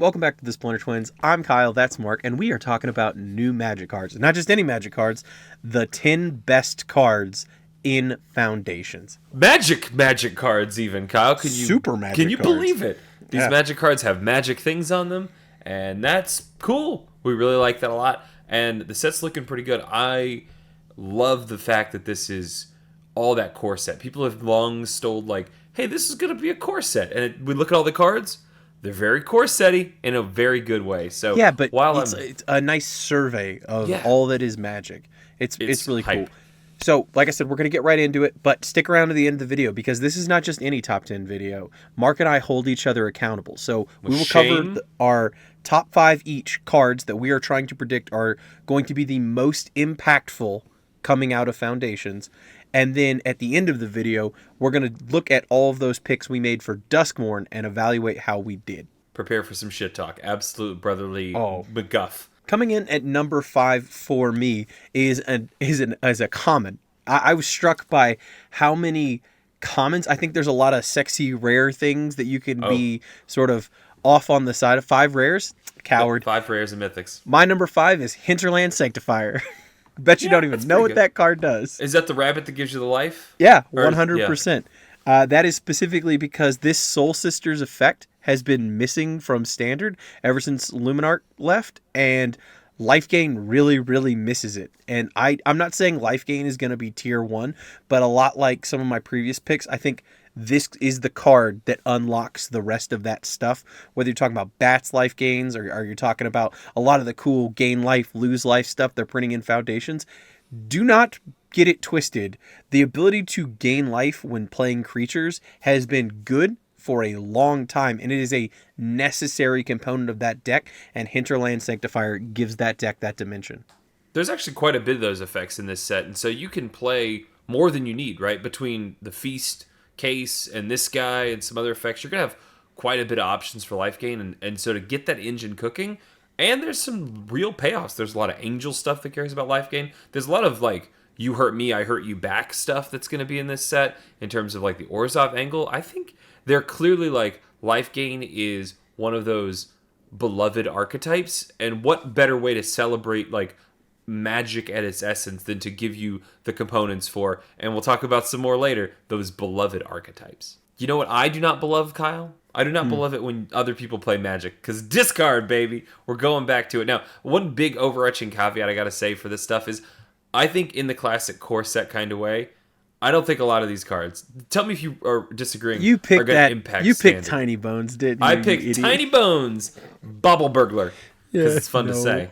Welcome back to the Splinter Twins. I'm Kyle, that's Mark, and we are talking about new Magic cards. Not just any Magic cards, the 10 best cards in Foundations. Magic cards even, Kyle. Super Magic Can you cards. believe it? These Magic cards have magic things on them, and that's cool. We really like that a lot, and the set's looking pretty good. I love the fact that this is all that core set. People have long told, like, hey, this is going to be a core set, and we look at all the cards. They're very core-setty in a very good way. So yeah, but it's a nice survey of all that is Magic. It's really hype. cool. So, like I said, we're going to get right into it, but stick around to the end of the video because this is not just any top 10 video. Mark and I hold each other accountable. So we will cover our top 5 each cards that we are trying to predict are going to be the most impactful coming out of Foundations. And then at the end of the video, we're going to look at all of those picks we made for Duskmourn and evaluate how we did. Prepare for some shit talk. Absolute brotherly McGuff. Coming in at number 5 for me is a common. I was struck by how many commons. I think there's a lot of sexy rare things that you can be sort of off on the side of. 5 rares? Coward. 5 rares and mythics. My number 5 is Hinterland Sanctifier. Bet you don't even know what that card does. Is that the rabbit that gives you the life? Yeah, 100%. That is specifically because this Soul Sisters effect has been missing from Standard ever since Luminarch left, and Life Gain really, really misses it. And I'm not saying Life Gain is going to be tier 1, but a lot like some of my previous picks, I think this is the card that unlocks the rest of that stuff. Whether you're talking about Bats life gains or you're talking about a lot of the cool gain life, lose life stuff they're printing in Foundations, do not get it twisted. The ability to gain life when playing creatures has been good for a long time, and it is a necessary component of that deck, and Hinterland Sanctifier gives that deck that dimension. There's actually quite a bit of those effects in this set, and so you can play more than you need, right? Between the Feast case and this guy and some other effects, you're gonna have quite a bit of options for life gain, and so to get that engine cooking, and there's some real payoffs. There's a lot of angel stuff that cares about life gain. There's a lot of like you hurt me, I hurt you back stuff that's gonna be in this set in terms of like the Orzhov angle. I think they're clearly like life gain is one of those beloved archetypes, and what better way to celebrate like Magic at its essence than to give you the components for, and we'll talk about some more later, those beloved archetypes. You know what I do not beloved, Kyle? I do not beloved it when other people play Magic, because discard, baby. We're going back to it. Now, one big overarching caveat I gotta say for this stuff is, I think in the classic core set kind of way, I don't think a lot of these cards, tell me if you are disagreeing, you picked are going to impact You Standard. picked Tiny Bones, didn't you? I picked Tiny Bones, Bobble Burglar, because it's fun to say.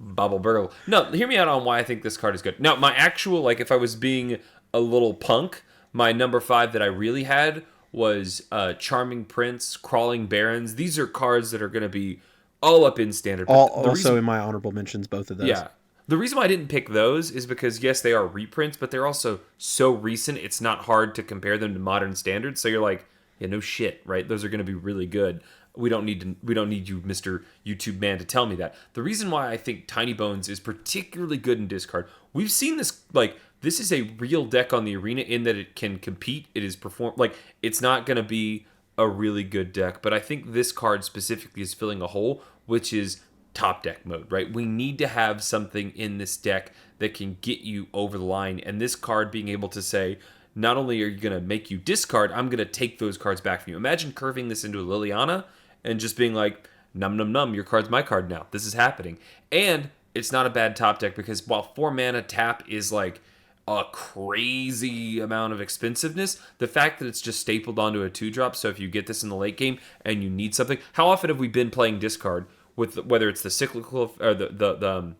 Bobble Burgle. No, hear me out on why I think this card is good. Now, my actual, like, if I was being a little punk, my number 5 that I really had was Charming Prince, Crawling Barons. These are cards that are going to be all up in Standard. Also in my honorable mentions, both of those. Yeah. The reason why I didn't pick those is because, yes, they are reprints, but they're also so recent, it's not hard to compare them to modern standards. So you're like, yeah, no shit, right? Those are going to be really good. We don't need you, Mr. YouTube man, to tell me that. The reason why I think Tiny Bones is particularly good in discard, we've seen this, like, this is a real deck on the arena in that it can compete. It is like, it's not going to be a really good deck, but I think this card specifically is filling a hole, which is top deck mode, right? We need to have something in this deck that can get you over the line, and this card being able to say, not only are you going to make you discard, I'm going to take those cards back from you. Imagine curving this into a Liliana and just being like, num num num, your card's my card now. This is happening. And it's not a bad top deck because while 4 mana tap is like a crazy amount of expensiveness, the fact that it's just stapled onto a 2-drop, so if you get this in the late game and you need something, how often have we been playing discard with whether it's the cyclical or the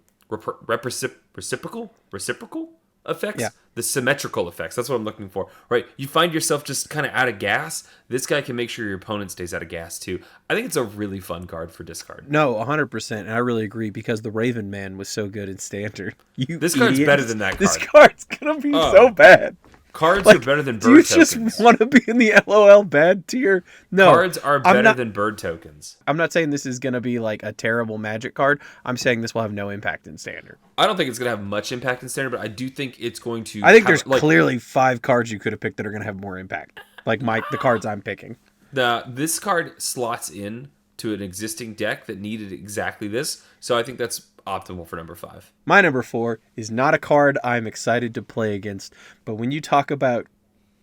reciprocal effects, the symmetrical effects. That's what I'm looking for, right? You find yourself just kind of out of gas. This guy can make sure your opponent stays out of gas too. I think it's a really fun card for discard. No, 100%, and I really agree because the Raven Man was so good in Standard. This card's better than that card. This card's gonna be so bad. Cards are better than bird tokens. Do you just want to be in the LOL bad tier? No. Cards are better than bird tokens. I'm not saying this is going to be like a terrible Magic card. I'm saying this will have no impact in Standard. I don't think it's going to have much impact in Standard, but I do think it's going to... I think there's clearly 5 cards you could have picked that are going to have more impact. Like the cards I'm picking. This card slots in to an existing deck that needed exactly this. So I think that's optimal for number 5. My number 4 is not a card I'm excited to play against, but when you talk about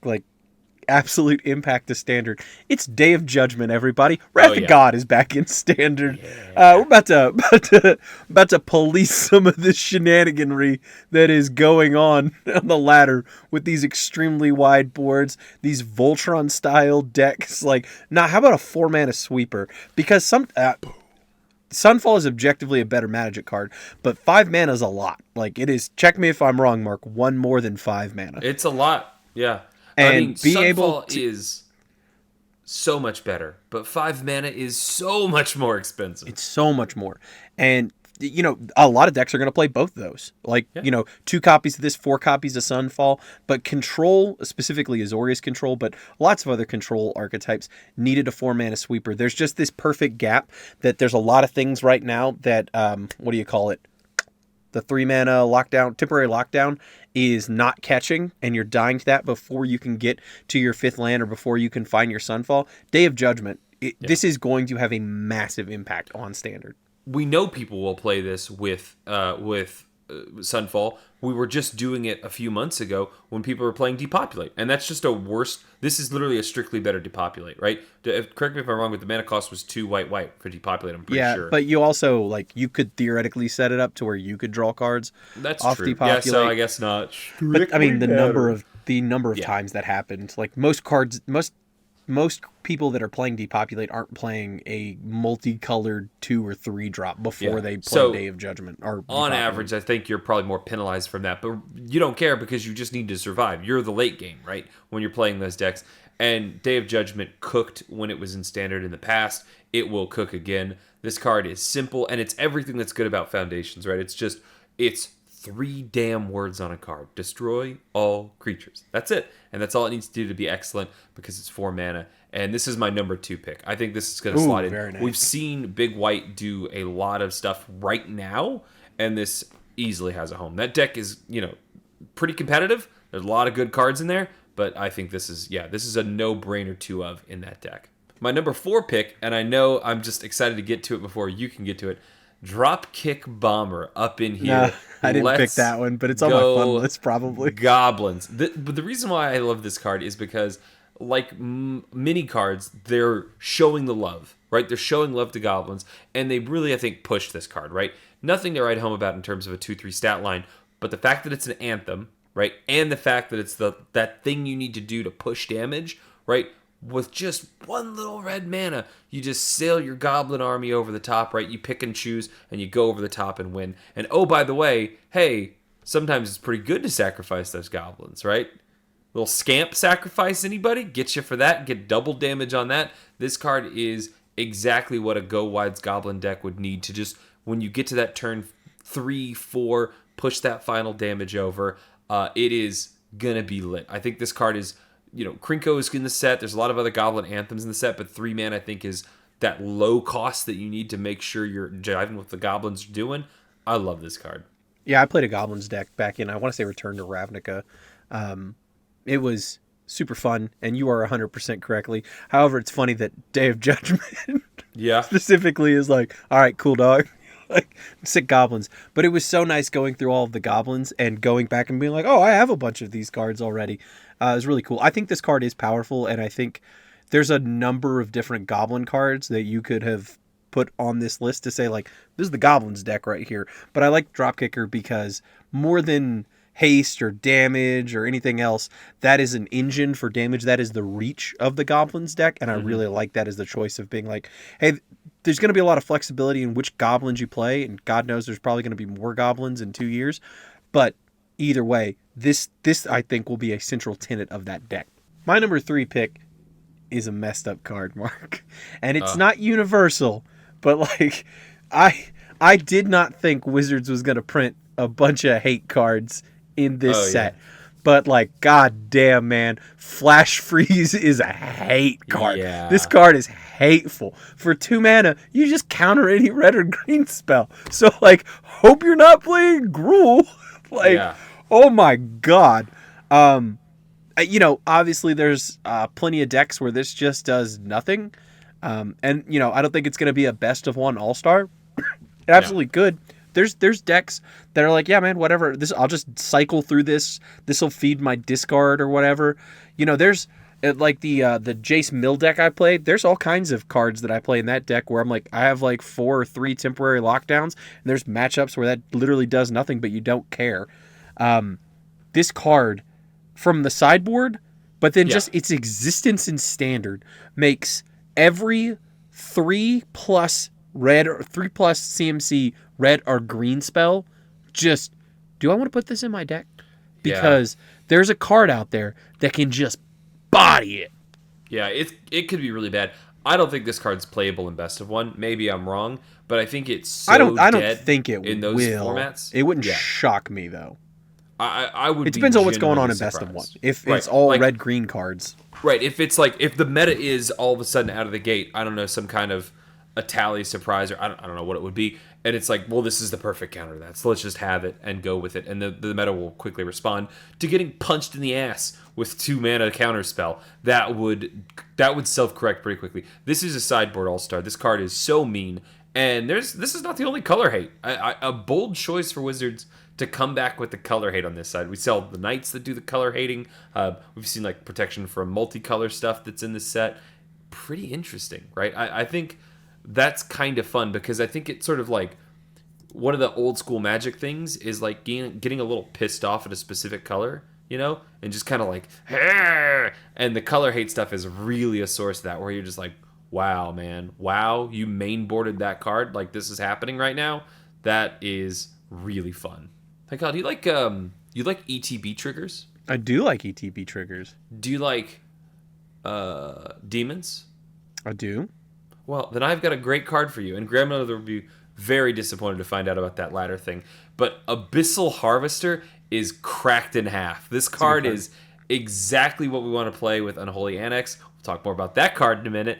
like absolute impact to standard, it's Day of Judgment, everybody. Wrath of God is back in standard. We're about to police some of this shenaniganry that is going on the ladder with these extremely wide boards, these Voltron style decks. Like, how about a 4-mana sweeper? Because Sunfall is objectively a better Magic card, but 5 mana is a lot. Like, it is, check me if I'm wrong, Mark, 1 more than 5 mana. It's a lot, yeah. And I mean, Sunfall is so much better, but 5 mana is so much more expensive. It's so much more. And, a lot of decks are going to play both of those. Like, 2 copies of this, 4 copies of Sunfall. But Control, specifically Azorius Control, but lots of other Control archetypes needed a 4-mana sweeper. There's just this perfect gap that there's a lot of things right now that, what do you call it? The 3-mana lockdown, temporary lockdown is not catching, and you're dying to that before you can get to your 5th land or before you can find your Sunfall. Day of Judgment, this is going to have a massive impact on Standard. We know people will play this with Sunfall. We were just doing it a few months ago when people were playing Depopulate, and that's just a worse. This is literally a strictly better Depopulate, right? Correct me if I'm wrong, but the mana cost was 2 white for Depopulate. I'm pretty sure. Yeah, but you also you could theoretically set it up to where you could draw cards. That's off true. Depopulate. Yeah, so I guess not. But I mean, the number of times that happened, like most people that are playing Depopulate aren't playing a multicolored 2 or 3 drop before they play Day of Judgment. Or on average, I think you're probably more penalized from that, but you don't care because you just need to survive. You're the late game, right? When you're playing those decks. And Day of Judgment cooked when it was in Standard in the past. It will cook again. This card is simple, and it's everything that's good about Foundations, right? It's 3 damn words on a card. Destroy all creatures. That's it. And that's all it needs to do to be excellent because it's 4 mana. And this is my number 2 pick. I think this is going to slot in. Very nice. We've seen Big White do a lot of stuff right now, and this easily has a home. That deck is, pretty competitive. There's a lot of good cards in there, but I think this is a no-brainer 2 of in that deck. My number 4 pick, and I know I'm just excited to get to it before you can get to it, Dropkick Bomber up in here. No, I didn't pick that one, but it's on my fun list probably. Goblins. But the reason why I love this card is because, like mini cards, they're showing the love, right? They're showing love to goblins, and they really, I think, pushed this card, right? Nothing to write home about in terms of a 2/3 stat line, but the fact that it's an anthem, right? And the fact that it's that thing you need to do to push damage, right? With just 1 little red mana, you just sail your goblin army over the top, right? You pick and choose, and you go over the top and win. And oh, by the way, hey, sometimes it's pretty good to sacrifice those goblins, right? Little scamp sacrifice, anybody? Get you for that, get double damage on that. This card is exactly what a Go Wide's Goblin deck would need to just, when you get to that turn 3, 4, push that final damage over. It is gonna be lit. I think this card is, Krinko is in the set. There's a lot of other Goblin Anthems in the set, but 3 mana I think is that low cost that you need to make sure you're jiving with the Goblins doing. I love this card. Yeah, I played a Goblins deck back in, I want to say, Return to Ravnica. It was super fun, and you are 100% correctly. However, it's funny that Day of Judgment specifically is like, all right, cool, dog. Like, sick goblins. But it was so nice going through all of the goblins and going back and being like, oh, I have a bunch of these cards already. It was really cool. I think this card is powerful, and I think there's a number of different goblin cards that you could have put on this list to say, like, this is the goblins deck right here. But I like Dropkicker because more than haste or damage or anything else, that is an engine for damage. That is the reach of the goblins deck, and I really like that as the choice of being like, hey, there's going to be a lot of flexibility in which goblins you play, and God knows there's probably going to be more goblins in 2 years, but either way, this I think will be a central tenet of that deck. My number 3 pick is a messed up card, Mark, and it's not universal, but like I did not think Wizards was going to print a bunch of hate cards in this set. Yeah. But like, god damn, man, Flash Freeze is a hate card. Yeah. This card is hateful. For 2 mana, you just counter any red or green spell. So like, hope you're not playing Gruul. Oh my god. Obviously there's plenty of decks where this just does nothing. And I don't think it's going to be a best of one all-star. It Yeah. absolutely could. There's decks that are like, yeah, man, whatever. This I'll just cycle through this. This will feed my discard or whatever. There's like the Jace Mill deck I played. There's all kinds of cards that I play in that deck where I'm like, I have like 4 or 3 temporary lockdowns, and there's matchups where that literally does nothing, but you don't care. This card from the sideboard, but then just its existence in standard makes every 3+ red or 3+ CMC red or green spell just, do I want to put this in my deck? Because there's a card out there that can just body it. Yeah, it could be really bad. I don't think this card's playable in best of one. Maybe I'm wrong, but I think it's so I don't dead think it in those will. formats. It wouldn't shock me though. I would. It depends on what's going on in genuinely best of one. surprised. If Right, it's all like- red green cards. Right. If it's like, if the meta is all of a sudden out of the gate, I don't know, some kind of a tally surprise, or I don't know what it would be, and it's like, well, this is the perfect counter to that, so let's just have it and go with it, and the meta will quickly respond to getting punched in the ass with 2 mana counter spell. That would self-correct pretty quickly. This is a sideboard all-star. This card is so mean, and this is not the only color hate. A bold choice for Wizards to come back with the color hate on this side. We sell the Knights that do the color hating. We've seen like protection from multicolor stuff that's in this set. Pretty interesting, right? I think that's kind of fun, because I think it's sort of like one of the old school Magic things is like getting a little pissed off at a specific color, and just kind of like, "Arr!" And the color hate stuff is really a source of that, where you're just like, wow, man, wow, you mainboarded that card, like this is happening right now. That is really fun. Hey, God, do you like ETB triggers? I do like ETB triggers. Do you like demons? I do. Well, then I've got a great card for you, and Grandmother would be very disappointed to find out about that latter thing. But Abyssal Harvester is cracked in half. This card is exactly what we want to play with Unholy Annex. We'll talk more about that card in a minute.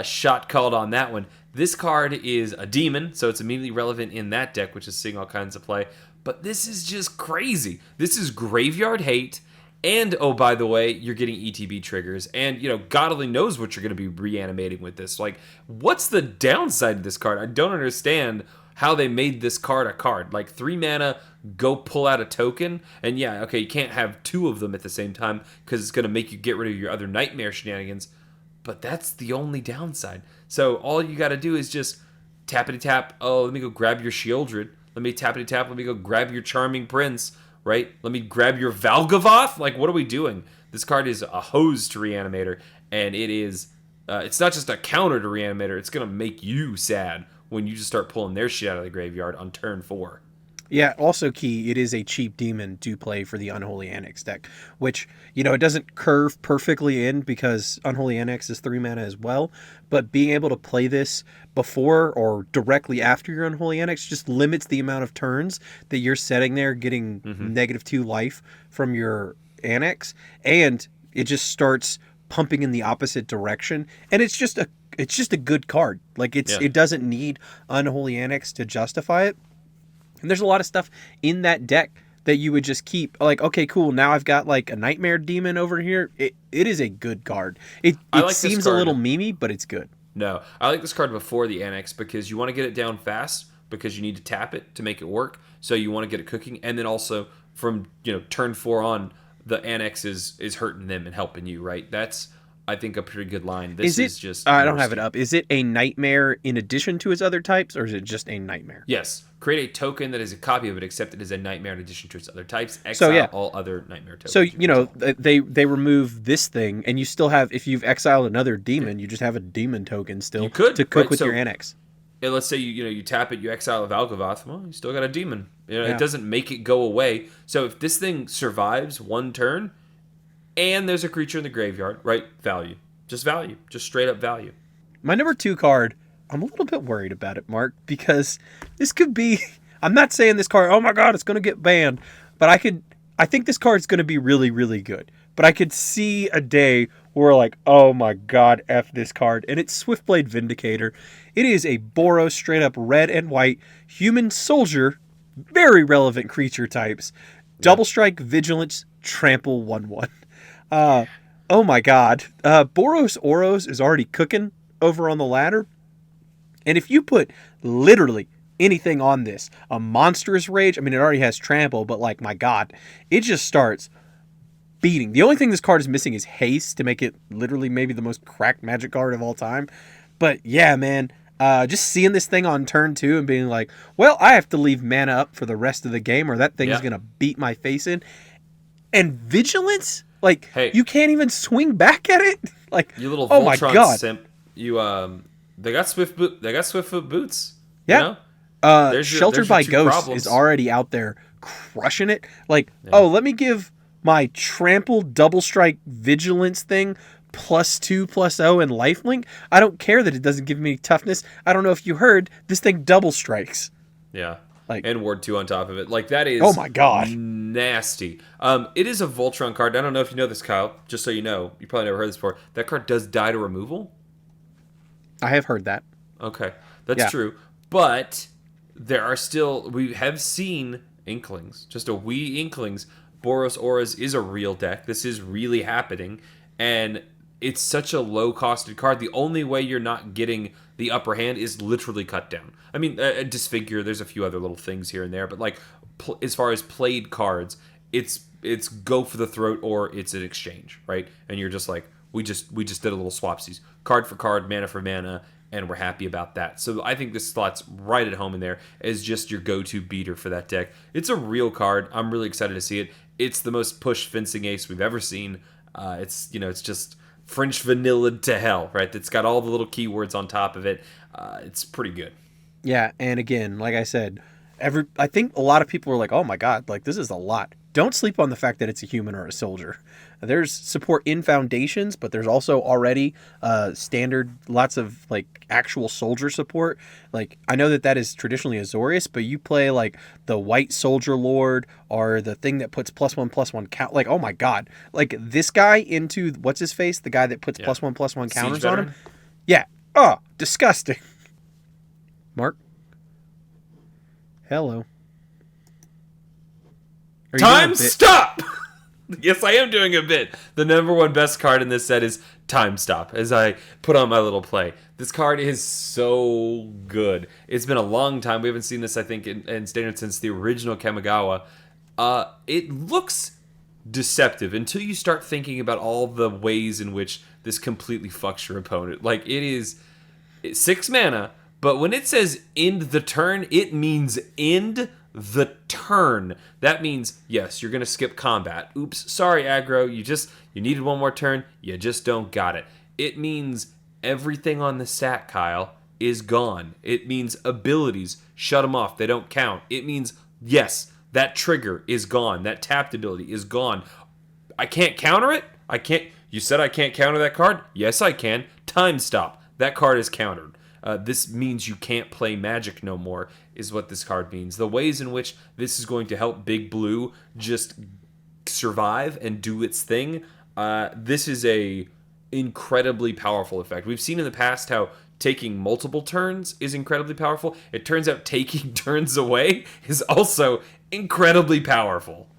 Shot called on that one. This card is a demon, so it's immediately relevant in that deck, which is seeing all kinds of play. But this is just crazy. This is graveyard hate. And, oh, by the way, you're getting ETB triggers. And, God only knows what you're going to be reanimating with this. Like, what's the downside of this card? I don't understand how they made this card a card. Like, 3 mana, go pull out a token. And, yeah, okay, you can't have 2 of them at the same time, because it's going to make you get rid of your other nightmare shenanigans. But that's the only downside. So all you got to do is just tappity-tap. Oh, let me go grab your Shieldred. Let me tappity-tap. Let me go grab your Charming Prince. Right? Let me grab your Valgavoth? Like, what are we doing? This card is a hose to Reanimator, and it is, it's not just a counter to Reanimator, it's going to make you sad when you just start pulling their shit out of the graveyard on turn 4. Yeah, also key, it is a cheap demon to play for the Unholy Annex deck, which, it doesn't curve perfectly in because Unholy Annex is 3 mana as well, but being able to play this before or directly after your Unholy Annex just limits the amount of turns that you're setting there getting -2 life from your Annex, and it just starts pumping in the opposite direction, and it's just a good card. Like, it doesn't need Unholy Annex to justify it. And there's a lot of stuff in that deck that you would just keep. Like, okay, cool, now I've got like a Nightmare Demon over here. It is a good card. It like seems card. a little memey, but it's good. No, I like this card before the Annex because you want to get it down fast because you need to tap it to make it work. So you want to get it cooking. And then also from, turn 4 on, the Annex is hurting them and helping you, right? That's, I think, a pretty good line. This is just... I don't have it up. Is it a Nightmare in addition to its other types, or is it just a Nightmare? Yes. Create a token that is a copy of it, except it is a Nightmare in addition to its other types. Exile all other Nightmare tokens. So, they remove this thing, and you still have, if you've exiled another demon, you just have a demon token still You could, to cook right? with So- your Annex. And let's say you tap it, you exile a Valgavoth. Well, you still got a demon. Yeah. It doesn't make it go away. So if this thing survives one turn, and there's a creature in the graveyard, right? Value, just straight up value. My number 2 card, I'm a little bit worried about it, Mark, because this could be... I'm not saying this card, oh my god, it's going to get banned, but I think this card's going to be really, really good. But I could see a day where like, oh my god, F this card. And it's Swiftblade Vindicator. It is a Boros straight up red and white human soldier, very relevant creature types. Double strike, vigilance, trample 1/1. Oh my god. Boros Oros is already cooking over on the ladder. And if you put literally anything on this, a monstrous rage, I mean, it already has trample, but like, my God, it just starts beating. The only thing this card is missing is haste to make it literally maybe the most cracked Magic card of all time. But yeah, man, just seeing this thing on turn 2 and being like, well, I have to leave mana up for the rest of the game or that thing is going to beat my face in. And Vigilance? Like, Hey, you can't even swing back at it? Like, you little oh my Voltron God. simp. You they got Swiftfoot boots. Yeah. You know? Sheltered there's your by two Ghosts problems. is already out there crushing it. Like, oh, let me give my trample double strike vigilance thing +2/+0 and lifelink. I don't care that it doesn't give me toughness. I don't know if you heard, this thing double strikes. Yeah. Like, and Ward 2 on top of it. Like, that is oh my God. nasty. It is a Voltron card. I don't know if you know this, Kyle. Just so you know. You probably never heard this before. That card does die to removal. I have heard that. Okay. That's true. But there are still... We have seen Inklings. Just a wee Inklings. Boros Auras is a real deck. This is really happening. And it's such a low-costed card. The only way you're not getting the upper hand is literally cut down. I mean, Disfigure, there's a few other little things here and there, but like as far as played cards, it's go for the throat or it's an exchange, right? And you're just like, we just did a little swapsies. Card for card, mana for mana, and we're happy about that. So I think this slots right at home in there as just your go-to beater for that deck. It's a real card. I'm really excited to see it. It's the most push fencing ace we've ever seen. It's just French vanilla to hell, right? It's got all the little keywords on top of it. It's pretty good. Yeah, and again, like I said, I think a lot of people are like, oh my God, like this is a lot. Don't sleep on the fact that it's a human or a soldier. There's support in foundations, but there's also already standard, lots of like actual soldier support. Like I know that is traditionally Azorius, but you play like the white soldier lord or the thing that puts +1/+1 count. Like, oh my God, like this guy into what's his face, the guy that puts +1/+1 counters on him. Yeah. Oh, disgusting. Mark? Hello. Time stop! Yes, I am doing a bit. The number one best card in this set is Time Stop, as I put on my little play. This card is so good. It's been a long time. We haven't seen this, I think, in Standard since the original Kamigawa. It looks deceptive until you start thinking about all the ways in which this completely fucks your opponent. Like, it's 6 mana, but when it says end the turn, it means end the turn. That means, yes, you're going to skip combat. Oops, sorry, aggro. You needed one more turn. You just don't got it. It means everything on the stat, Kyle, is gone. It means abilities, shut them off. They don't count. It means, yes, that trigger is gone. That tapped ability is gone. I can't counter it? I can't. You said I can't counter that card? Yes, I can. Time stop. That card is countered. This means you can't play Magic no more, is what this card means. The ways in which this is going to help Big Blue just survive and do its thing, this is a incredibly powerful effect. We've seen in the past how taking multiple turns is incredibly powerful. It turns out taking turns away is also incredibly powerful.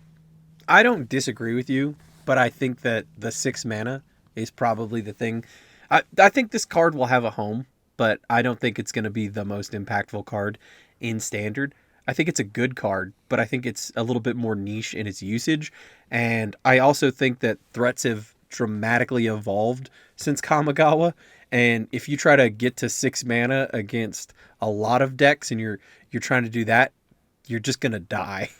I don't disagree with you, but I think that the 6 mana is probably the thing. I think this card will have a home, but I don't think it's going to be the most impactful card in Standard. I think it's a good card, but I think it's a little bit more niche in its usage. And I also think that threats have dramatically evolved since Kamigawa. And if you try to get to 6 mana against a lot of decks and you're trying to do that, you're just going to die.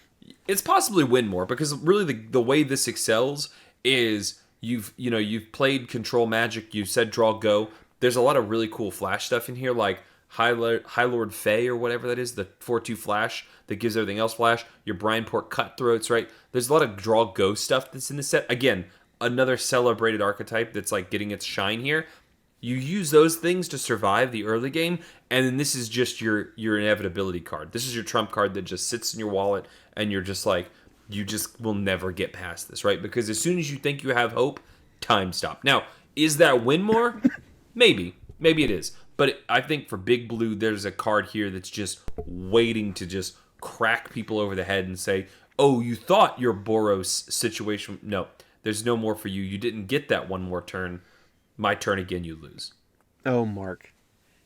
It's possibly win more, because really the way this excels is you've played Control Magic, you said draw go. There's a lot of really cool flash stuff in here, like High Lord Faye or whatever that is, the 4/2 flash that gives everything else flash. Your Brianport Cutthroats, right? There's a lot of draw go stuff that's in the set. Again, another celebrated archetype that's like getting its shine here. You use those things to survive the early game, and then this is just your inevitability card. This is your trump card that just sits in your wallet, and you're just like, you just will never get past this, right? Because as soon as you think you have hope, time stop. Now, is that win more? Maybe it is. But I think for Big Blue, there's a card here that's just waiting to just crack people over the head and say, oh, you thought your Boros situation... No, there's no more for you. You didn't get that one more turn. My turn again, you lose. Oh, Mark,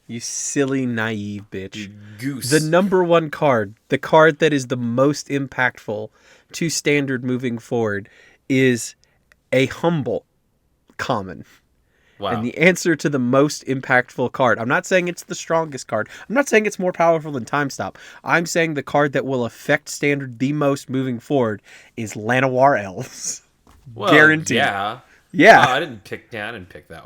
you silly, naive bitch. You The goose. number one card, the card that is the most impactful to standard moving forward, is a humble common. And Wow. the answer to the most impactful card, I'm not saying it's the strongest card. I'm not saying it's more powerful than Time Stop. I'm saying the card that will affect standard the most moving forward is Llanowar Elves. Well, Guaranteed. yeah. Yeah. I didn't pick that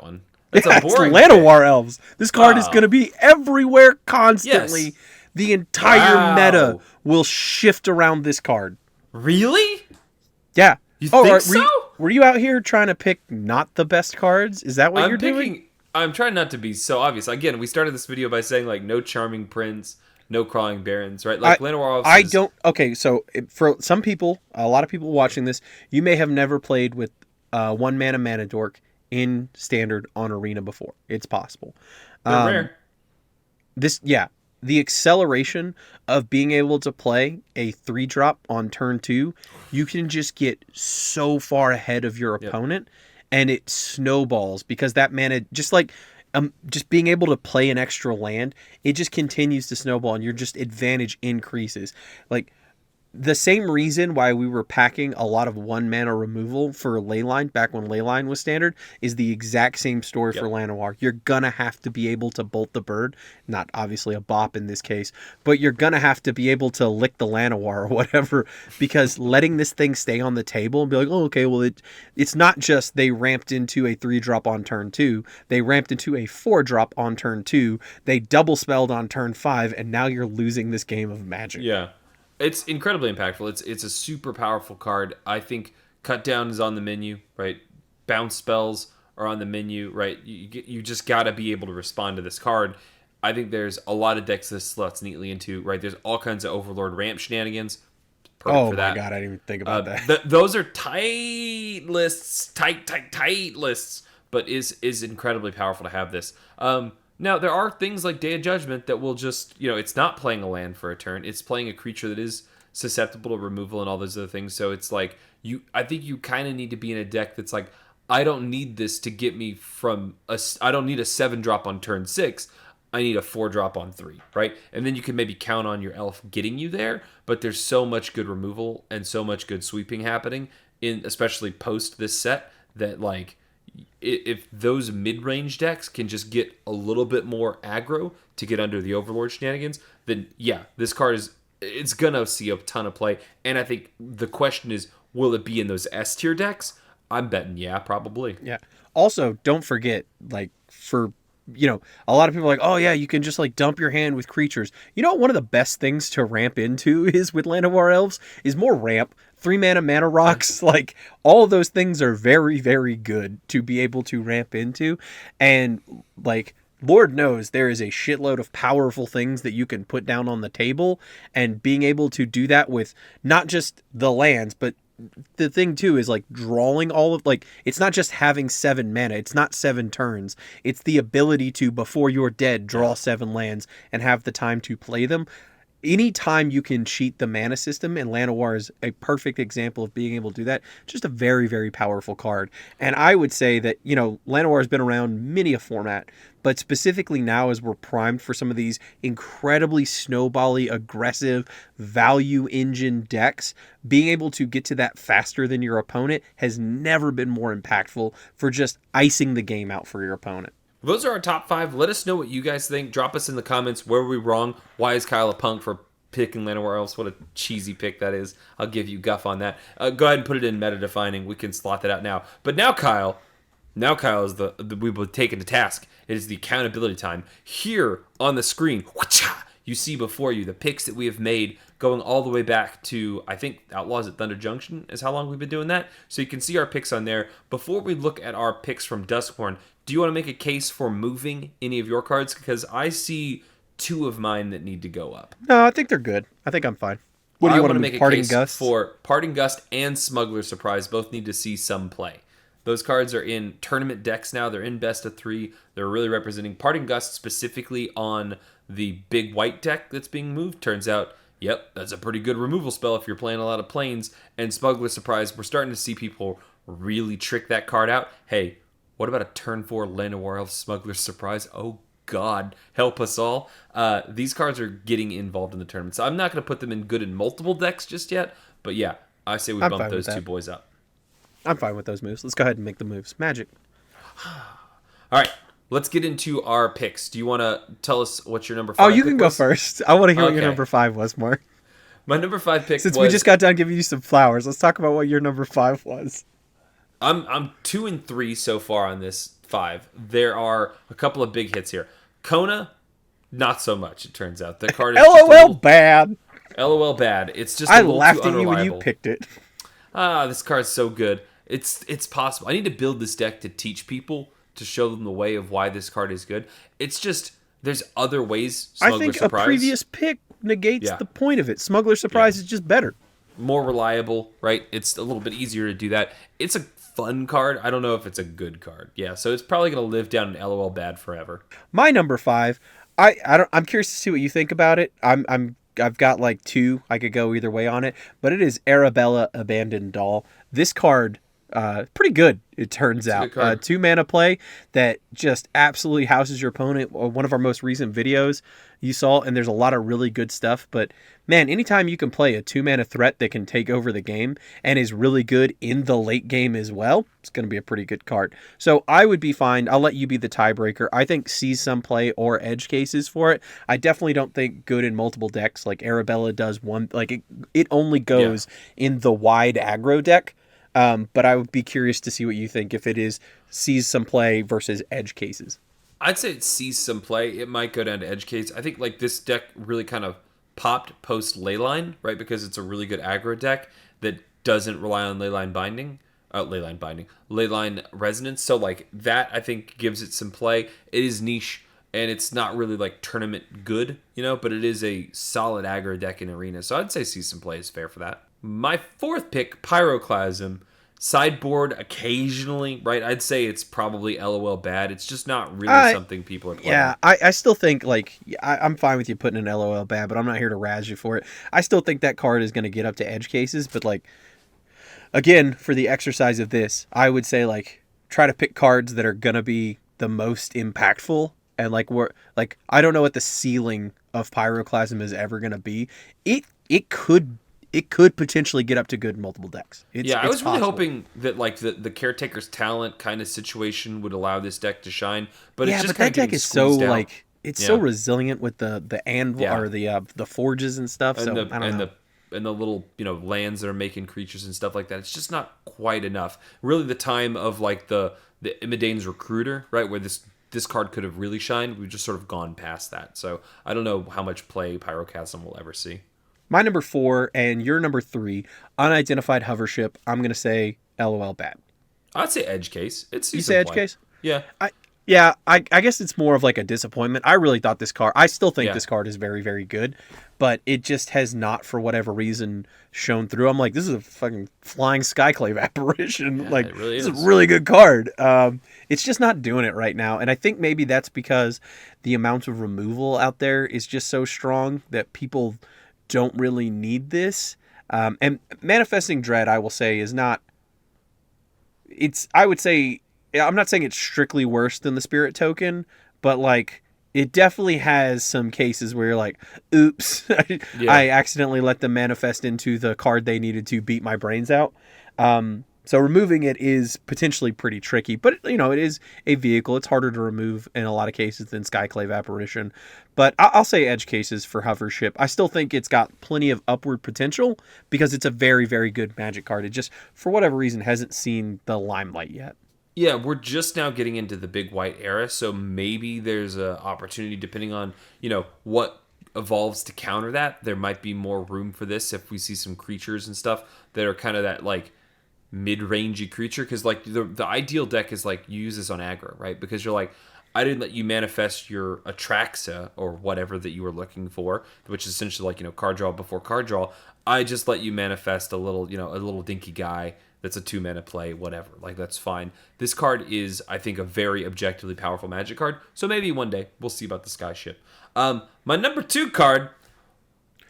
one. That's a Yeah, it's boring pick. Llanowar Elves. This card is going to Oh. be everywhere constantly. Yes. The entire meta Wow. will shift around this card. Really? Yeah. You Oh, think so? were you out here trying to pick not the best cards? Is that what you're doing? I'm trying not to be so obvious. Again, we started this video by saying like no charming prince, no crawling barons, right? I Like Llanowar I is don't. Okay, so for some people, a lot of people watching this, you may have never played with one mana dork in standard on arena before. It's possible. they're Um, rare. yeah, the acceleration of being able to play a 3-drop on turn 2, you can just get so far ahead of your Yep. opponent, and it snowballs because that mana, just being able to play an extra land, it just continues to snowball, and your just advantage increases. Like, the same reason why we were packing a lot of 1 mana removal for Leyline back when Leyline was standard is the exact same story for Yep. Llanowar. You're gonna have to be able to bolt the bird, not obviously a bop in this case, but you're gonna have to be able to lick the Llanowar or whatever, because letting this thing stay on the table and be like, oh, okay, well, it's not just they ramped into a 3-drop on turn 2, they ramped into a 4-drop on turn 2, they double spelled on turn 5, and now you're losing this game of Magic. Yeah. It's incredibly impactful. It's a super powerful card. I think cut down is on the menu, right? Bounce spells are on the menu, right? You just got to be able to respond to this card. I think there's a lot of decks this slots neatly into, right? There's all kinds of Overlord ramp shenanigans. Perfect Oh for my that. god, I didn't even think about that. Those are tight lists, tight lists, but is incredibly powerful to have this. Now there are things like Day of Judgment that will just, it's not playing a land for a turn; it's playing a creature that is susceptible to removal and all those other things. So it's like I think you kind of need to be in a deck that's like, I don't need this to get me I don't need a 7-drop on turn 6. I need a 4-drop on 3, right? And then you can maybe count on your elf getting you there, but there's so much good removal and so much good sweeping happening especially post this set, that like if those mid-range decks can just get a little bit more aggro to get under the Overlord shenanigans, then yeah, this card it's gonna see a ton of play. And I think the question is, will it be in those S tier decks? I'm betting yeah, probably. Yeah. Also, don't forget, like, a lot of people are like, oh yeah, you can just like dump your hand with creatures. You know what one of the best things to ramp into is with Llanowar Elves is more ramp. 3 mana rocks, like all of those things are very, very good to be able to ramp into. And like, Lord knows there is a shitload of powerful things that you can put down on the table, and being able to do that with not just the lands, but the thing too is like drawing all of, like, it's not just having 7 mana, it's not 7 turns, it's the ability to, before you're dead, draw 7 lands and have the time to play them. Anytime you can cheat the mana system, and Llanowar is a perfect example of being able to do that, just a very, very powerful card. And I would say that, Llanowar has been around many a format, but specifically now, as we're primed for some of these incredibly snowbally, aggressive, value engine decks, being able to get to that faster than your opponent has never been more impactful for just icing the game out for your opponent. Those are our top 5. Let us know what you guys think. Drop us in the comments. Where were we wrong? Why is Kyle a punk for picking Llanowar Elves? What a cheesy pick that is. I'll give you guff on that. Go ahead and put it in meta defining. We can slot that out now. But now Kyle is we will take it to task. It is the accountability time. Here on the screen, you see before you the picks that we have made, going all the way back to, I think, Outlaws at Thunder Junction is how long we've been doing that. So you can see our picks on there. Before we look at our picks from Duskhorn, do you want to make a case for moving any of your cards? Because I see 2 of mine that need to go up. No, I think they're good. I think I'm fine. What do you want to make a Parting case Gust? for Parting Gust and Smuggler Surprise. Both need to see some play. Those cards are in tournament decks now. They're in best of 3. They're really representing Parting Gust specifically on the big white deck that's being moved. Turns out, yep, that's a pretty good removal spell if you're playing a lot of planes. And Smuggler Surprise, we're starting to see people really trick that card out. Hey, What about a turn 4 Llanowar Elf Smuggler's Surprise? Oh God, help us all. These cards are getting involved in the tournament, so I'm not going to put them in good in multiple decks just yet. But yeah, I say we I'm bump fine with those two that. boys up. I'm fine with those moves. Let's go ahead and make the moves. Magic. All right, let's get into our picks. Do you want to tell us what your number Oh, 5 you pick can go was? first. I want to hear what your Okay. number 5 was, Mark. My number 5 pick Since we was just got done giving you some flowers, let's talk about what your number 5 was. I'm 2 and 3 so far on this 5. There are a couple of big hits here. Kona, not so much. It turns out the card is just a LOL little, bad. LOL bad. It's just I a little laughed too at you when you unreliable. picked it. This card's so good. It's possible. I need to build this deck to teach people, to show them the way of why this card is good. It's just there's other ways. I Smuggler think Surprise, a previous pick negates Yeah. the point of it. Smuggler Surprise is just better. more reliable, right? It's a little bit easier to do that. It's a fun card. I don't know if it's a good card. Yeah, so it's probably gonna live down in LOL bad forever. My number 5, I'm curious to see what you think about it. I've got like 2. I could go either way on it, but it is Arabella Abandoned Doll. This card, pretty good. It turns a out, good card. 2 mana play that just absolutely houses your opponent. One of our most recent videos you saw, and there's a lot of really good stuff. But man, anytime you can play a 2 mana threat that can take over the game and is really good in the late game as well, it's going to be a pretty good card. So I would be fine. I'll let you be the tiebreaker. I think sees some play or edge cases for it. I definitely don't think good in multiple decks like Arabella does one. Like it only goes in the wide aggro deck. But I would be curious to see what you think if it is sees some play versus edge cases. I'd say it sees some play. It might go down to edge case. I think like this deck really kind of popped post Leyline, right? Because it's a really good aggro deck that doesn't rely on Leyline resonance. So like that, I think gives it some play. It is niche and it's not really like tournament good, but it is a solid aggro deck in arena. So I'd say see some play is fair for that. My 4th pick, Pyroclasm. Sideboard occasionally, right? I'd say it's probably LOL bad. It's just not really something people are playing. Yeah, I still think like I'm fine with you putting an LOL bad, but I'm not here to razz you for it. I still think that card is going to get up to edge cases, but like again, for the exercise of this, I would say like try to pick cards that are going to be the most impactful, and I don't know what the ceiling of Pyroclasm is ever going to be. It could potentially get up to good in multiple decks. I was really possible. hoping that like the Caretaker's Talent kind of situation would allow this deck to shine, but it's just that deck is so squeezed out. like it's so resilient with the anvil or the forges and stuff. So I don't know. And the little lands that are making creatures and stuff like that. It's just not quite enough. Really, the time of like the Imidane's Recruiter, right, where this card could have really shined. We've just sort of gone past that. So I don't know how much play Pyroclasm will ever see. My number 4 and your number 3, Unidentified Hovership. I'm gonna say LOL bad. I'd say edge case. It's You say edge case? Yeah. I guess it's more of like a disappointment. I really thought this card. I still think this card is very, very good, but it just has not, for whatever reason, shown through. I'm like, this is a fucking flying Skyclave apparition. Yeah, like, it really this is is. a really good card. It's just not doing it right now, and I think maybe that's because the amount of removal out there is just so strong that people don't really need this. And Manifesting Dread, I will say, is not. I would say. I'm not saying it's strictly worse than the Spirit Token, but like it definitely has some cases where you're like, oops, I accidentally let them manifest into the card they needed to beat my brains out. So removing it is potentially pretty tricky, but it is a vehicle. It's harder to remove in a lot of cases than Skyclave Apparition. But I'll say edge cases for Hovership. I still think it's got plenty of upward potential because it's a very, very good Magic card. It just, for whatever reason, hasn't seen the limelight yet. Yeah, we're just now getting into the big white era, so maybe there's an opportunity depending on, what evolves to counter that. There might be more room for this if we see some creatures and stuff that are kind of that like mid-rangey creature, because like the ideal deck is like you use this on aggro, right? Because you're like, I didn't let you manifest your Atraxa or whatever that you were looking for, which is essentially like, card draw before card draw. I just let you manifest a little dinky guy that's a 2-mana play, whatever. Like, that's fine. This card is, I think, a very objectively powerful Magic card. So maybe one day we'll see about the Sky Ship. My number 2 card,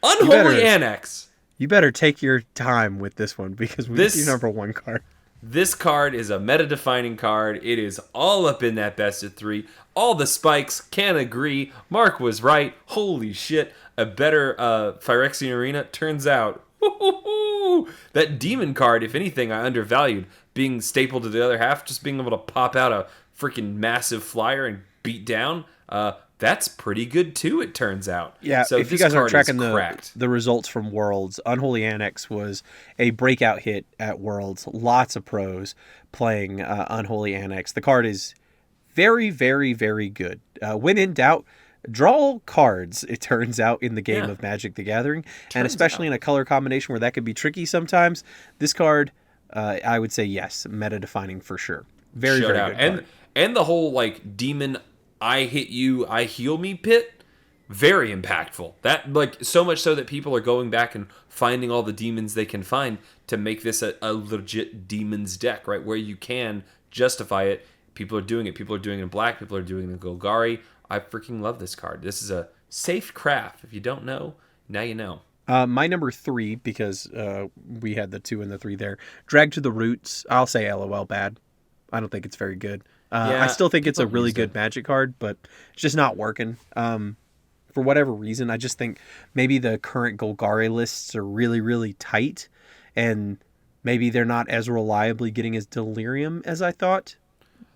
Unholy Annex. You better take your time with this one because we need your number 1 card. This card is a meta-defining card. It is all up in that best of 3. All the spikes can agree. Mark was right. Holy shit. A better Phyrexian Arena turns out. That demon card, if anything, I undervalued. Being stapled to the other half, just being able to pop out a freaking massive flyer and beat down. That's pretty good too, it turns out. Yeah, so if you guys aren't tracking the results from Worlds, Unholy Annex was a breakout hit at Worlds. Lots of pros playing Unholy Annex. The card is very, very, very good. When in doubt, draw cards, it turns out, in the game of Magic the Gathering. And especially in a color combination where that could be tricky sometimes. This card, I would say yes, meta-defining for sure. Very, very good card. And the whole, like, demon... I hit you, I heal me pit, very impactful. That, like, so much so that people are going back and finding all the demons they can find to make this a legit demons deck, right? Where you can justify it. People are doing it. People are doing it in black. People are doing it in Golgari. I freaking love this card. This is a safe craft. If you don't know, now you know. My number 3, because we had the 2 and the 3 there. Drag to the Roots. I'll say LOL bad. I don't think it's very good. I still think it's a really good Magic card, but it's just not working. For whatever reason, I just think maybe the current Golgari lists are really, really tight, and maybe they're not as reliably getting as Delirium as I thought.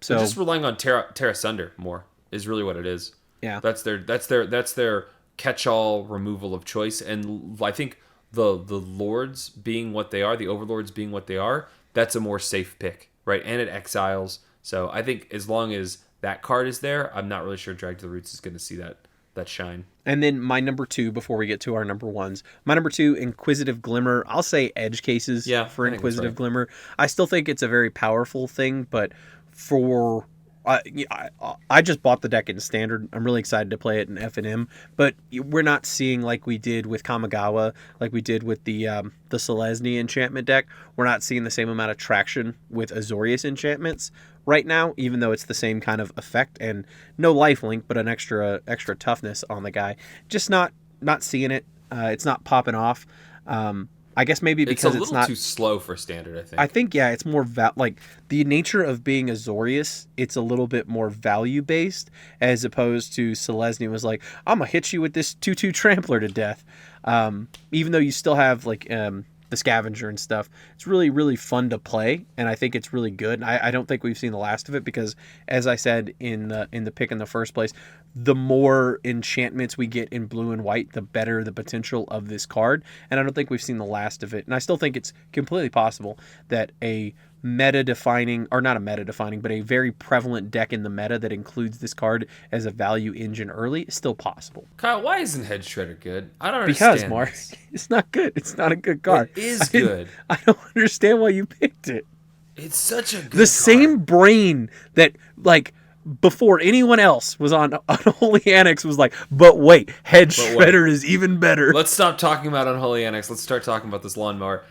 So they're just relying on Terra Sunder more is really what it is. Yeah, that's their catch-all removal of choice, and I think the Lords being what they are, the Overlords being what they are, that's a more safe pick, right? And it exiles. So I think as long as that card is there, I'm not really sure Drag to the Roots is going to see that shine. And then my number 2, before we get to our number 1s, my number 2, Inquisitive Glimmer. I'll say edge cases for Inquisitive Glimmer. I still think it's a very powerful thing, but for... I just bought the deck in Standard. I'm really excited to play it in F&M, but we're not seeing like we did with Kamigawa, like we did with the Selesnya enchantment deck. We're not seeing the same amount of traction with Azorius enchantments right now, even though it's the same kind of effect and no lifelink, but an extra toughness on the guy. Just not seeing it. It's not popping off. I guess maybe because it's not too slow for Standard. I think it's more like the nature of being Azorius. It's a little bit more value based as opposed to Selesnya was like, I'm gonna hit you with this 2/2 trampler to death. Even though you still have like the scavenger and stuff, it's really, really fun to play, and I think it's really good. I don't think we've seen the last of it because, as I said in the pick in the first place, the more enchantments we get in blue and white, the better the potential of this card, and I don't think we've seen the last of it. And I still think it's completely possible that a meta-defining, or not a meta-defining, but a very prevalent deck in the meta that includes this card as a value engine early is still possible. Kyle, why isn't Head Shredder good? I don't understand. Because, Mark, it's not good. It's not a good card. It is good. I don't understand why you picked it. It's such a good The same brain that, like, before anyone else was on Unholy Annex was like, but wait, Head Shredder is even better. Let's stop talking about Unholy Annex. Let's start talking about this lawnmower.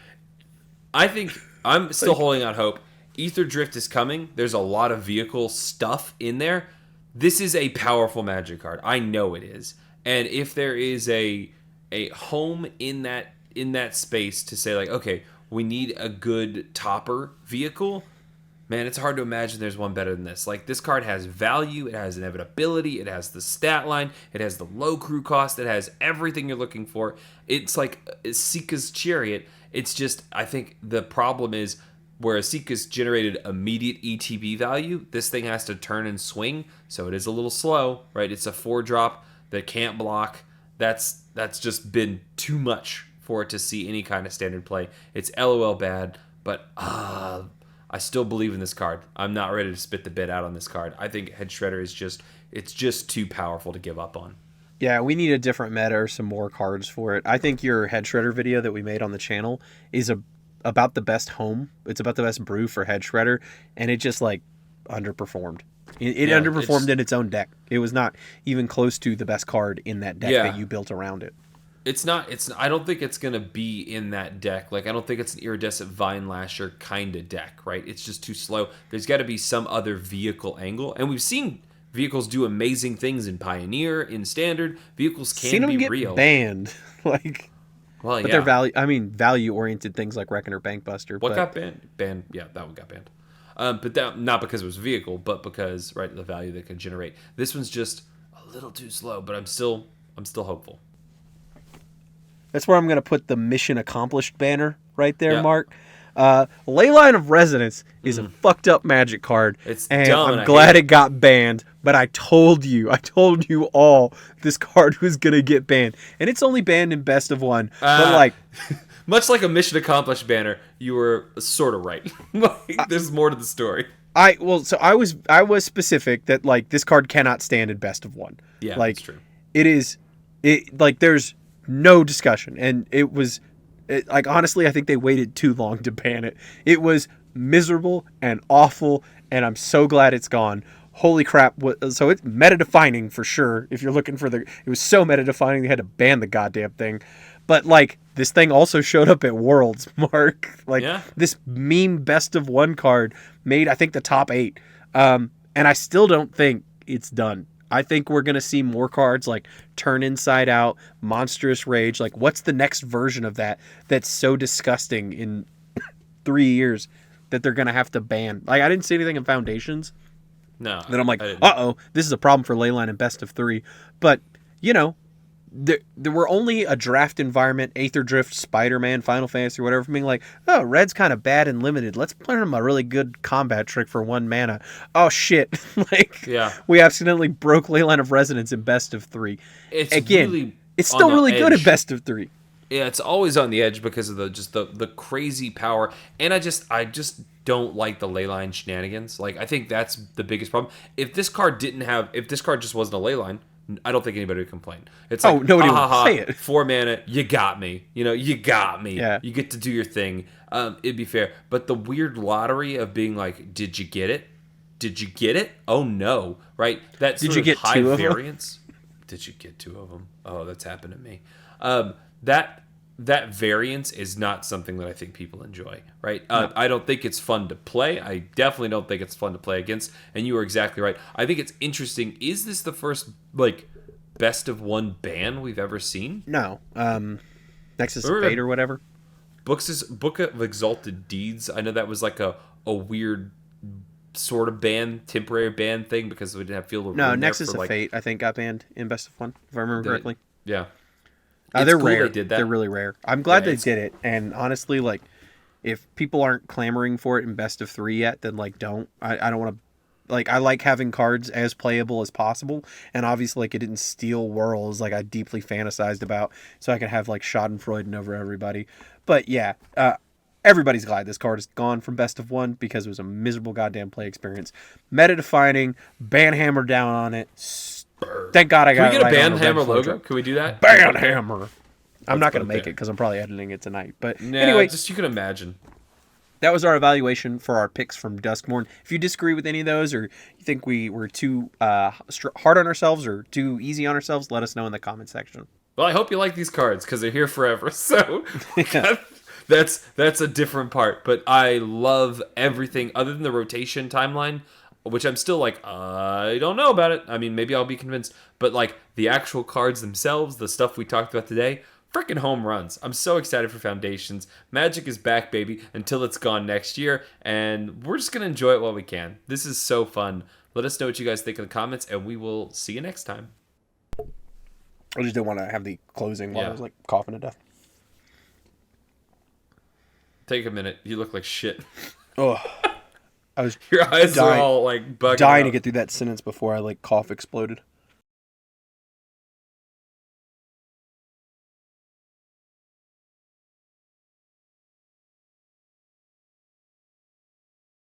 I think I'm still holding out hope. Ether Drift is coming. There's a lot of vehicle stuff in there. This is a powerful Magic card. I know it is. And if there is a home in that space to say, like, okay, we need a good topper vehicle, man, it's hard to imagine there's one better than this. Like, this card has value, it has inevitability, it has the stat line, it has the low crew cost, it has everything you're looking for. It's like Sika's Chariot. It's just, I think the problem is, whereas Sika's generated immediate ETB value, this thing has to turn and swing, so it is a little slow, right? It's a 4-drop that can't block. That's just been too much for it to see any kind of Standard play. It's LOL bad, but I still believe in this card. I'm not ready to spit the bit out on this card. I think Head Shredder is just too powerful to give up on. Yeah, we need a different meta or some more cards for it. I think your Head Shredder video that we made on the channel is about the best home. It's about the best brew for Head Shredder, and it just, like, underperformed. It underperformed in its own deck. It was not even close to the best card in that deck that you built around it. It's not. I don't think it's gonna be in that deck. Like, I don't think it's an Iridescent Vine Lasher kind of deck, right? It's just too slow. There's got to be some other vehicle angle, and we've seen vehicles do amazing things in Pioneer, in Standard. Vehicles can be real. Banned, like. Well, But yeah. they're value-oriented things like Reckoner Bankbuster. What But got banned? Yeah, that one got banned. But that not because it was a vehicle, but because right the value they can generate. This one's just a little too slow, but I'm still hopeful. that's where I'm going to put the mission accomplished banner right there, Yeah. Mark. Leyline of Resonance is a fucked up Magic card, It's and dumb, and I'm I glad hate it got banned. But I told you all, this card was gonna get banned, and it's only banned in best of one. But like, much like a mission accomplished banner, you were sort of right. Like, there's more to the story. I was specific that like this card cannot stand in best of one. Yeah, like, that's true. Like there's no discussion, and like honestly, I think they waited too long to ban it. It was miserable and awful, and I'm so glad it's gone. Holy crap! So it's meta defining for sure. If you're looking for it was so meta defining they had to ban the goddamn thing. But like this thing also showed up at Worlds, Mark. Like this meme best of one card made I think the top 8, and I still don't think it's done. I think we're gonna see more cards like Turn Inside Out, Monstrous Rage. Like, what's the next version of that that's so disgusting in 3 years that they're gonna have to ban? Like, I didn't see anything in Foundations. No. Then I'm like, this is a problem for Leyline in best of 3. But you know, there were only a draft environment, Aether Drift, Spider-Man, Final Fantasy, or whatever, from being like, oh, red's kind of bad and limited. Let's play him a really good combat trick for 1 mana. Oh shit! Like, we accidentally broke Leyline of Resonance in best of 3. It's again, really it's still really good at best of 3. Yeah, it's always on the edge because of the crazy power, and I just don't like the Leyline shenanigans. Like, I think that's the biggest problem. If this card just wasn't a Leyline, I don't think anybody would complain. It's like, nobody would say it. 4 mana, you got me. You got me. Yeah. You get to do your thing. It'd be fair. But the weird lottery of being like, did you get it? Did you get it? Oh no, right? That did you get high 2 variance. Did you get 2 of them? Oh, that's happened to me. That variance is not something that I think people enjoy, right? No. I don't think it's fun to play. I definitely don't think it's fun to play against. And you are exactly right. I think it's interesting. Is this the first like best of 1 ban we've ever seen? No. Nexus of Fate or whatever. Book of Exalted Deeds. I know that was like a weird sort of temporary ban thing because we didn't have Field of Ruin. No, Nexus of Fate I think got banned in best of 1, if I remember correctly. Yeah. They're cool rare. They did that. They're really rare. I'm glad they did it. And honestly, like, if people aren't clamoring for it in best of 3 yet, then like don't. I don't want to. Like, I like having cards as playable as possible. And obviously, like, it didn't steal Worlds like I deeply fantasized about, so I could have like Schadenfreude over everybody. But yeah, everybody's glad this card is gone from best of 1 because it was a miserable goddamn play experience. Meta defining, banhammer down on it. Thank God I got it. Can we get a Banhammer logo? Can we do that? Banhammer. I'm not going to make it because I'm probably editing it tonight. But anyway, just you can imagine. That was our evaluation for our picks from Duskmorn. If you disagree with any of those, or you think we were too hard on ourselves or too easy on ourselves, let us know in the comment section. Well, I hope you like these cards because they're here forever. So that's a different part. But I love everything other than the rotation timeline, which I'm still like, I don't know about it. I mean, maybe I'll be convinced. But like the actual cards themselves, the stuff we talked about today, freaking home runs. I'm so excited for Foundations. Magic is back, baby, until it's gone next year. And we're just going to enjoy it while we can. This is so fun. Let us know what you guys think in the comments, and we will see you next time. I just didn't want to have the closing while I was like coughing to death. Take a minute. You look like shit. Oh. I was Your eyes are all like bugging dying out. to get through that sentence before I like cough exploded.